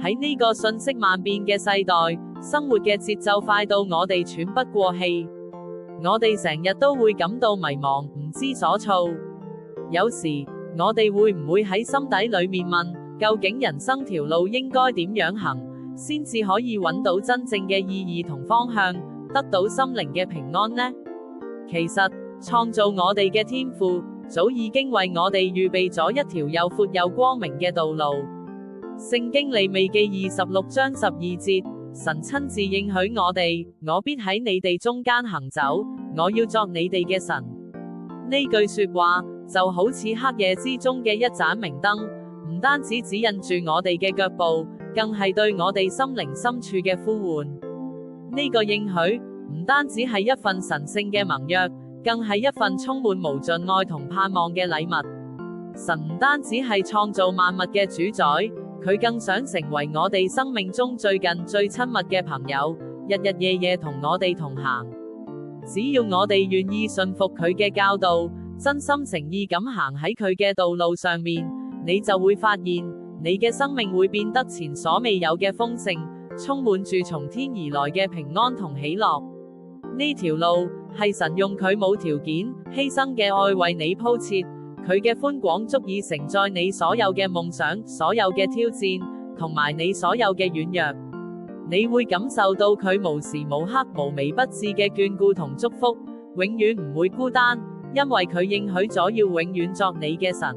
喺呢個瞬息萬變嘅世代，生活嘅節奏快到我哋喘不過氣，我哋成日都會感到迷茫，唔知所措。有時，我哋會唔會喺心底裏面問，究竟人生條路應該點樣行，先至可以揾到真正嘅意義同方向，得到心靈嘅平安呢？其實，創造我哋嘅天父，早已經為我哋預備咗一條又闊又光明嘅道路。聖經利未記26章12節，神親自應許我哋，我必喺你哋中間行走，我要作你哋嘅神。呢句說話，就好似黑夜之中嘅一盞明燈，唔單止指引住我哋嘅腳步，更係對我哋心靈深處嘅呼喚。呢個應許，唔單止係一份神聖嘅盟約，更係一份充滿無盡愛同盼望嘅禮物。神唔單止係創造萬物嘅主宰，佢更想成為我哋生命中最近最親密嘅朋友，日日夜夜同我哋同行。只要我哋願意信服佢嘅教導，真心誠意咁行喺佢嘅道路上面，你就會發現，你嘅生命會變得前所未有嘅豐盛，充滿住從天而來嘅平安同喜樂。呢條路係神用佢無條件犧牲嘅愛為你鋪設，佢嘅寬廣足以承載你所有嘅夢想、所有嘅挑戰，同埋你所有嘅軟弱。你會感受到佢無時無刻無微不至嘅眷顧同祝福，永遠唔會孤單，因為佢應許咗要永遠作你嘅神。